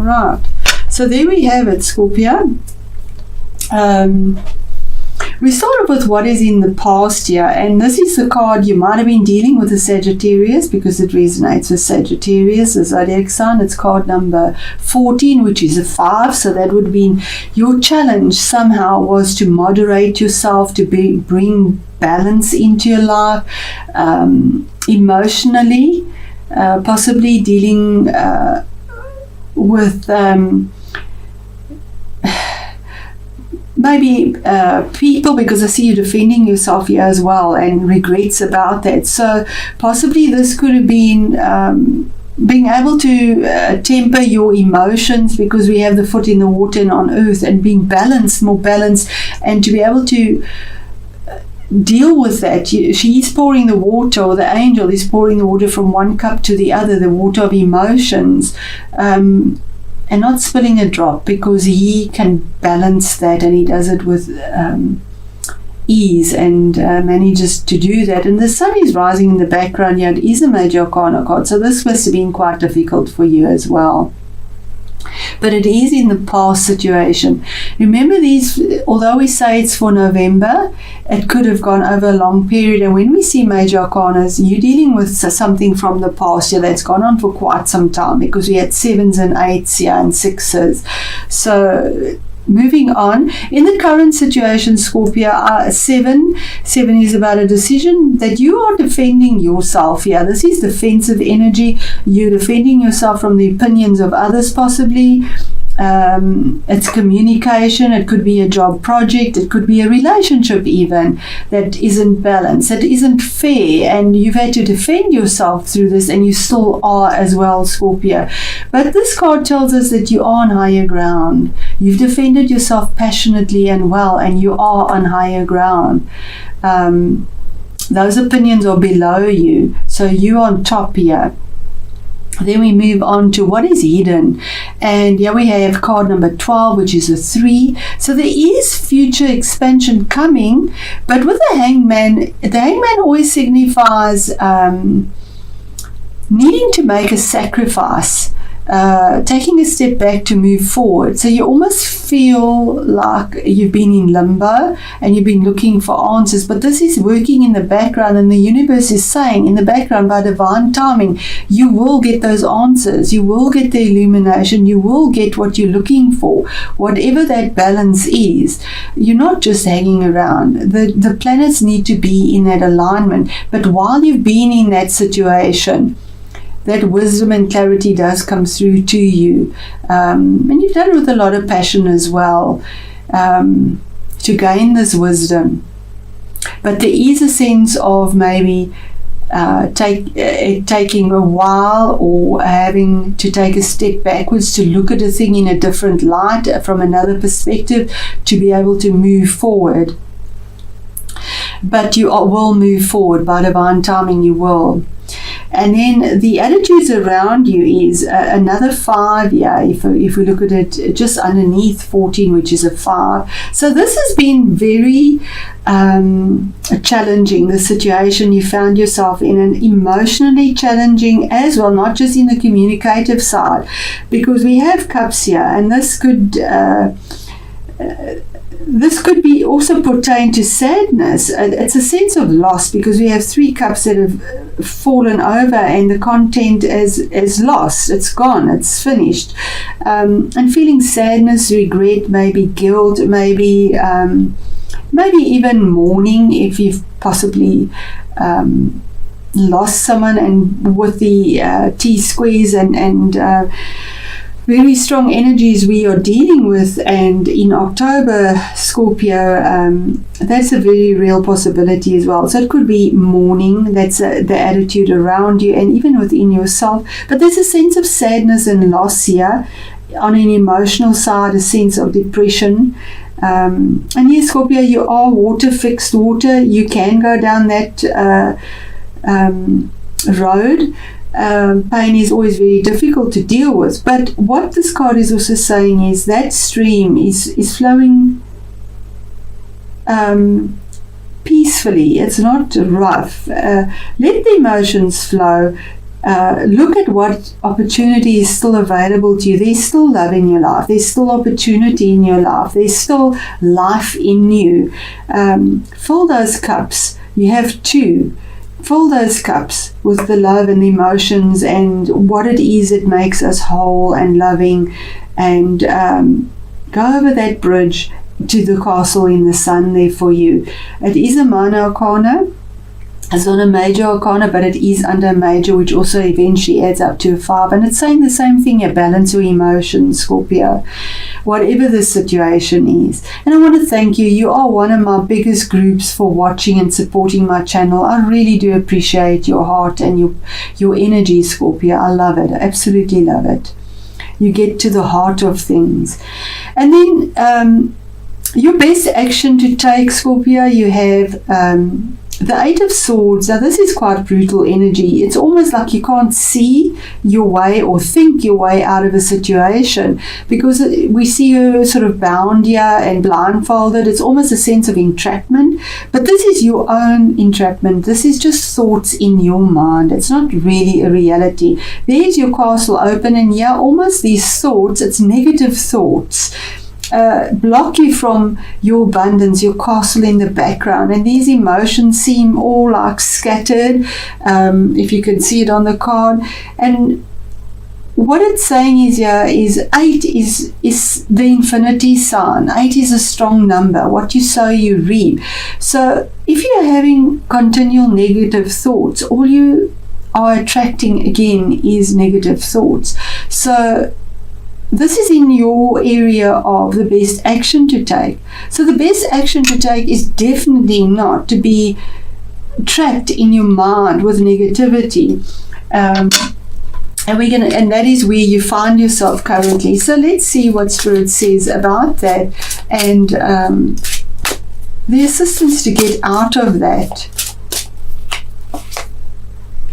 All right. So there we have it, Scorpio. We start off with what is in the past here, and this is the card you might have been dealing with a Sagittarius because it resonates with Sagittarius, the zodiac sign. It's card number 14, which is a 5, so that would mean your challenge somehow was to moderate yourself, to bring balance into your life, emotionally, possibly dealing with maybe people, because I see you defending yourself here as well, and regrets about that. So possibly this could have been being able to temper your emotions, because we have the foot in the water and on earth, and being balanced, more balanced, and to be able to deal with that. She's pouring the water, or the angel is pouring the water from one cup to the other, the water of emotions, and not spilling a drop, because he can balance that, and he does it with ease, and manages to do that. And the sun is rising in the background here. It is a major arcana card, so this must have been quite difficult for you as well. But it is in the past situation. Remember, these, although we say it's for November, it could have gone over a long period. And when we see major arcanas, you're dealing with something from the past year that's gone on for quite some time, because we had 7s and 8s here and 6s. So moving on, in the current situation, Scorpio, 7 is about a decision that you are defending yourself here. This is defensive energy. You're defending yourself from the opinions of others, possibly. It's communication. It could be a job project. It could be a relationship even that isn't balanced, that isn't fair, and you've had to defend yourself through this, and you still are as well, Scorpio. But this card tells us that you are on higher ground. You've defended yourself passionately and well, and you are on higher ground. Those opinions are below you, so you're on top here. Then we move on to what is hidden, and here we have card number 12, which is a 3. So there is future expansion coming, but with the hangman always signifies needing to make a sacrifice, taking a step back to move forward. So you almost feel like you've been in limbo and you've been looking for answers, but this is working in the background, and the universe is saying in the background, by divine timing, you will get those answers, you will get the illumination, you will get what you're looking for, whatever that balance is. You're not just hanging around. The planets need to be in that alignment, but while you've been in that situation, that wisdom and clarity does come through to you, and you've done it with a lot of passion as well, to gain this wisdom. But there is a sense of maybe taking a while, or having to take a step backwards to look at a thing in a different light, from another perspective, to be able to move forward. But you will move forward by divine timing. You will. And then the attitudes around you is another 5. Yeah, if we look at it just underneath 14, which is a 5. So this has been very challenging, the situation you found yourself in, and emotionally challenging as well, not just in the communicative side, because we have cups here, and this could be also pertain to sadness. It's a sense of loss, because we have 3 cups that have fallen over, and the content is lost. It's gone. It's finished. And feeling sadness, regret, maybe guilt, maybe even mourning, if you've possibly lost someone, and with the T-squares and very strong energies we are dealing with. And in October, Scorpio, that's a very real possibility as well. So it could be mourning, that's the attitude around you and even within yourself. But there's a sense of sadness and loss here. On an emotional side, a sense of depression. And yes, Scorpio, you are water, fixed water. You can go down that road. Pain is always very difficult to deal with, but what this card is also saying is that stream is flowing peacefully. It's not rough. Let the emotions flow. look at what opportunity is still available to you. There's still love in your life. There's still opportunity in your life. There's still life in you. Fill those cups. You have two. Fill those cups with the love and the emotions and what it is that makes us whole and loving, and go over that bridge to the castle in the sun there for you. It is a minor arcana. It's not a major arcana, but it is under a major, which also eventually adds up to a 5. And it's saying the same thing here: balance your emotions, Scorpio, whatever the situation is. And I want to thank you. You are one of my biggest groups for watching and supporting my channel. I really do appreciate your heart and your energy, Scorpio. I love it. I absolutely love it. You get to the heart of things. And then your best action to take, Scorpio, you have the 8 of Swords. Now this is quite brutal energy. It's almost like you can't see your way or think your way out of a situation, because we see you sort of bound here and blindfolded. It's almost a sense of entrapment, but this is your own entrapment. This is just thoughts in your mind. It's not really a reality. There's your castle open, and yeah, almost these thoughts, it's negative thoughts, block you from your abundance, your castle in the background, and these emotions seem all like scattered, if you can see it on the card. And what it's saying is here is 8 is the infinity sign. 8 is a strong number. What you sow, you reap. So if you're having continual negative thoughts, all you are attracting again is negative thoughts. So this is in your area of the best action to take. So the best action to take is definitely not to be trapped in your mind with negativity. And that is where you find yourself currently. So let's see what Spirit says about that, and the assistance to get out of that.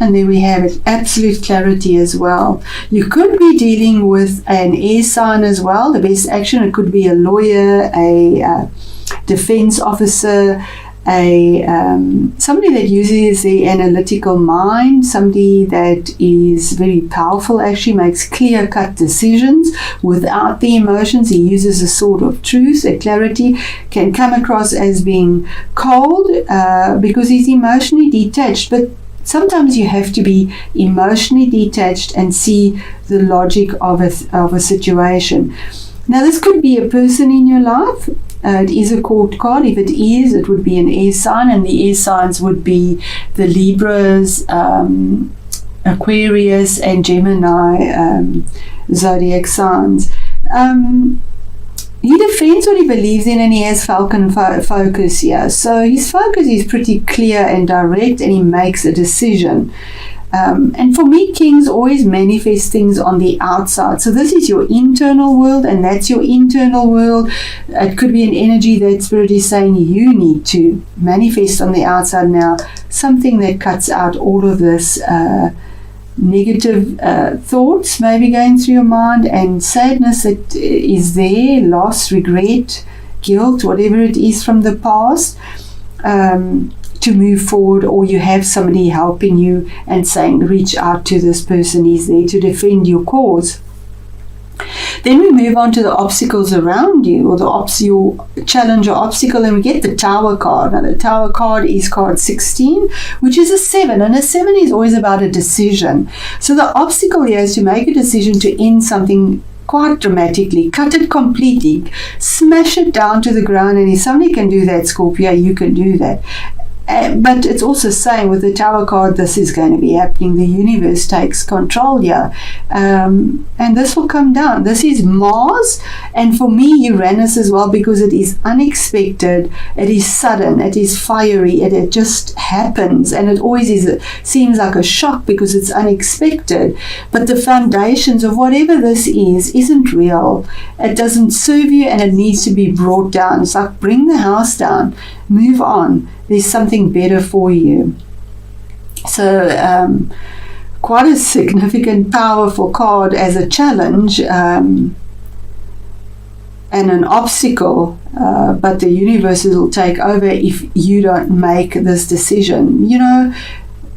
And there we have it, absolute clarity as well. You could be dealing with an air sign as well. The best action, it could be a lawyer, a defense officer, somebody that uses the analytical mind, somebody that is very powerful, actually makes clear-cut decisions without the emotions. He uses a sword of truth. A clarity can come across as being cold because he's emotionally detached, but sometimes you have to be emotionally detached and see the logic of a situation. Now, this could be a person in your life. It is a court card. If it is, it would be an air sign, and the air signs would be the Libras, Aquarius, and Gemini zodiac signs. He defends what he believes in, and he has Falcon focus here. So his focus is pretty clear and direct, and he makes a decision. And for me, kings always manifest things on the outside. So this is your internal world, and that's your internal world. It could be an energy that Spirit is saying you need to manifest on the outside now. Something that cuts out all of this negative thoughts maybe going through your mind, and sadness that is there, loss, regret, guilt, whatever it is from the past, to move forward. Or you have somebody helping you and saying reach out to this person. He's there to defend your cause. Then we move on to the obstacles around you, or your challenge or obstacle, and we get the Tower card. Now, the Tower card is card 16, which is a 7, and a 7 is always about a decision. So the obstacle here is to make a decision to end something quite dramatically, cut it completely, smash it down to the ground, and if somebody can do that, Scorpio, you can do that. But it's also saying with the Tower card, this is going to be happening. The universe takes control here. And this will come down. This is Mars, and for me, Uranus as well, because it is unexpected, it is sudden, it is fiery, it just happens, and it always seems like a shock because it's unexpected. But the foundations of whatever this isn't real. It doesn't serve you, and it needs to be brought down. It's like bring the house down, move on. There's something better for you. So quite a significant, powerful card as a challenge and an obstacle, but the universe will take over if you don't make this decision. You know,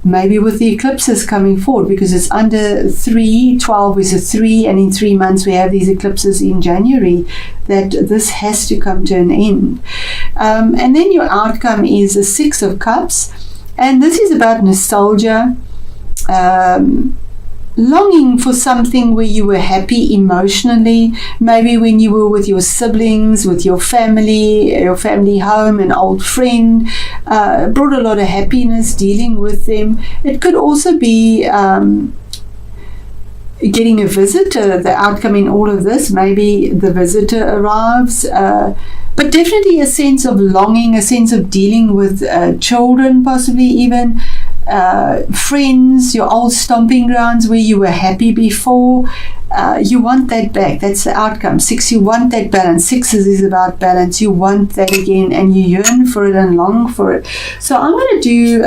maybe with the eclipses coming forward, because it's under 3, 12 is a 3, and in 3 months we have these eclipses in January, that this has to come to an end. And then your outcome is a 6 of Cups, and this is about nostalgia, longing for something where you were happy emotionally, maybe when you were with your siblings, with your family home, an old friend, brought a lot of happiness dealing with them. It could also be getting a visitor, the outcome in all of this. Maybe the visitor arrives, but definitely a sense of longing, a sense of dealing with children, possibly even friends, your old stomping grounds where you were happy before. You want that back. That's the outcome. 6, you want that balance. 6 is about balance. You want that again, and you yearn for it and long for it. So I'm going to do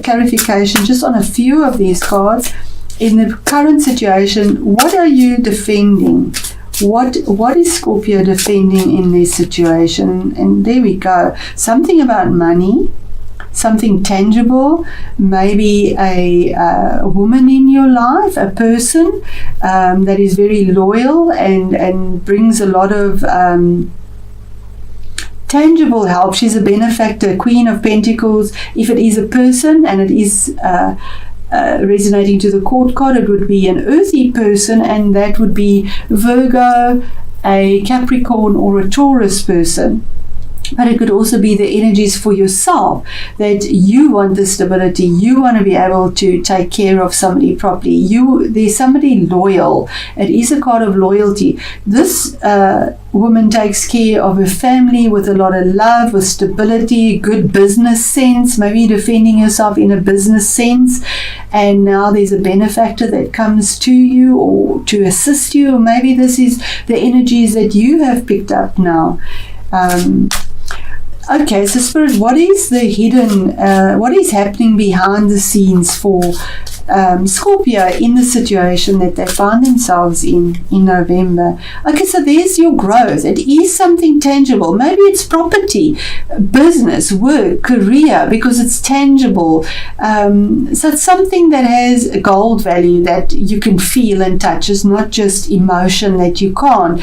clarification just on a few of these cards. In the current situation, what are you defending? What is Scorpio defending in this situation? And there we go. Something about money, something tangible, maybe a woman in your life, a person that is very loyal and brings a lot of tangible help. She's a benefactor, Queen of Pentacles. If it is a person and it is resonating to the court card, it would be an earthy person, and that would be Virgo, a Capricorn, or a Taurus person. But it could also be the energies for yourself, that you want the stability, you want to be able to take care of somebody properly. There's somebody loyal. It is a card of loyalty. This woman takes care of her family with a lot of love, with stability, good business sense, maybe defending yourself in a business sense. And now there's a benefactor that comes to you or to assist you, or maybe this is the energies that you have picked up now. Okay, so Spirit, what is the hidden, what is happening behind the scenes for Scorpio in the situation that they find themselves in November? Okay, so there's your growth. It is something tangible. Maybe it's property, business, work, career, because it's tangible. So it's something that has a gold value that you can feel and touch. It's not just emotion that you can't.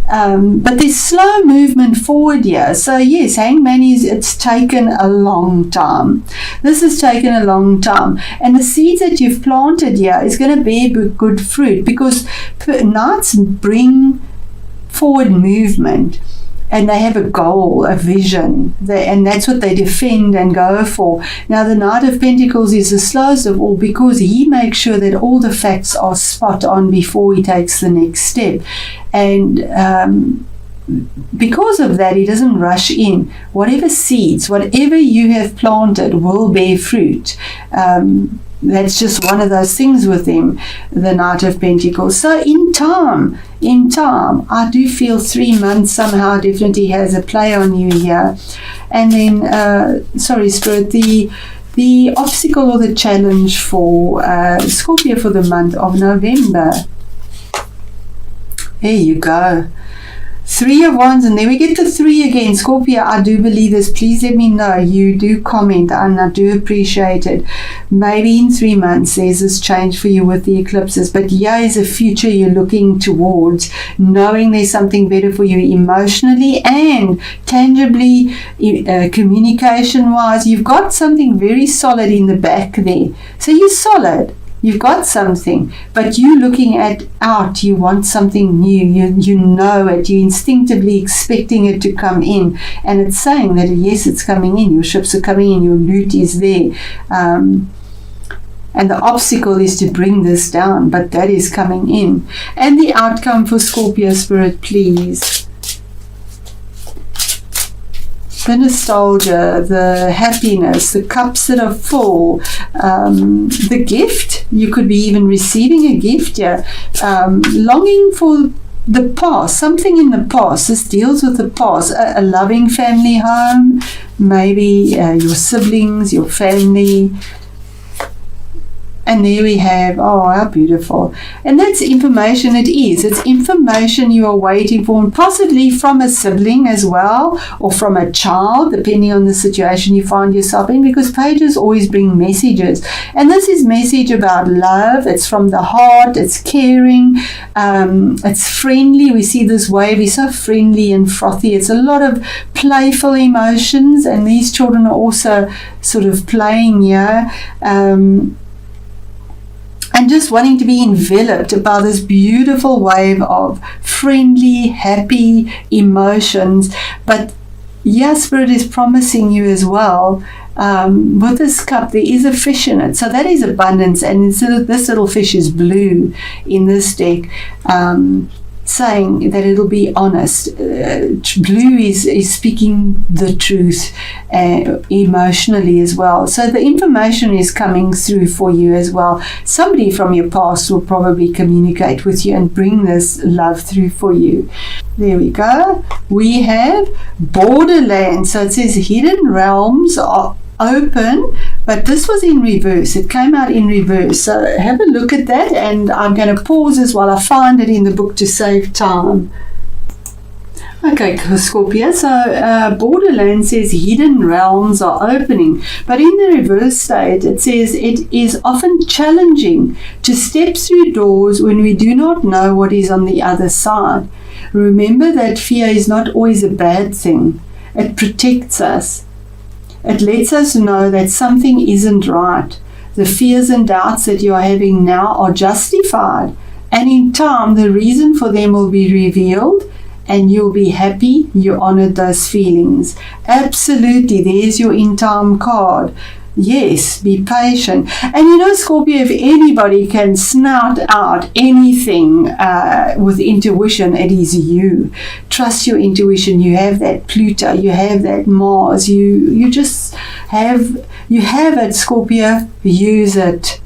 But there's slow movement forward here. So yes, Hangman it's taken a long time. This has taken a long time. And the seeds that you've planted here is going to bear good fruit, because Knights bring forward movement. And they have a goal, a vision, and that's what they defend and go for. Now, the Knight of Pentacles is the slowest of all, because he makes sure that all the facts are spot on before he takes the next step. And because of that, he doesn't rush in. Whatever seeds, whatever you have planted will bear fruit. That's just one of those things with him, the Knight of Pentacles. So in time, I do feel 3 months somehow definitely has a play on you here. And then, sorry, Spirit, the obstacle or the challenge for Scorpio for the month of November. There you go. 3 of Wands, and then we get to 3 again. Scorpio, I do believe this. Please let me know. You do comment, and I do appreciate it. Maybe in 3 months there's this change for you with the eclipses, but here is a future you're looking towards, knowing there's something better for you emotionally and tangibly, communication-wise. You've got something very solid in the back there. So you're solid. You've got something, but you looking out, you want something new, you know it, you're instinctively expecting it to come in, and it's saying that yes, it's coming in, your ships are coming in, your loot is there, and the obstacle is to bring this down, but that is coming in. And the outcome for Scorpio, Spirit, please. The nostalgia, the happiness, the cups that are full, the gift. You could be even receiving a gift here. Longing for the past, something in the past. This deals with the past. A loving family home, maybe your siblings, your family. And there we have, oh, how beautiful. And that's information it is. It's information you are waiting for, and possibly from a sibling as well, or from a child, depending on the situation you find yourself in, because pages always bring messages. And this is message about love. It's from the heart. It's caring. It's friendly. We see this wave is so friendly and frothy. It's a lot of playful emotions, and these children are also sort of playing here. And just wanting to be enveloped by this beautiful wave of friendly, happy emotions. But yes, Spirit is promising you as well, with this cup, there is a fish in it. So that is abundance. And this little fish is blue in this deck, saying that it'll be honest. Blue is speaking the truth emotionally as well. So the information is coming through for you as well. Somebody from your past will probably communicate with you and bring this love through for you. There we go. We have borderlands. So it says hidden realms are open, but this was in reverse. It came out in reverse. So have a look at that, and I'm going to pause as while I find it in the book to save time. Okay, Scorpio, so Borderland says hidden realms are opening, but in the reverse state it says it is often challenging to step through doors when we do not know what is on the other side. Remember that fear is not always a bad thing. It protects us. It lets us know that something isn't right. The fears and doubts that you are having now are justified, and in time the reason for them will be revealed, and you'll be happy you honored those feelings. Absolutely, there's your in time card. Yes, be patient. And you know, Scorpio, if anybody can snout out anything with intuition, it is you. Trust your intuition. You have that Pluto, you have that Mars, you just have, you have it, Scorpio. Use it.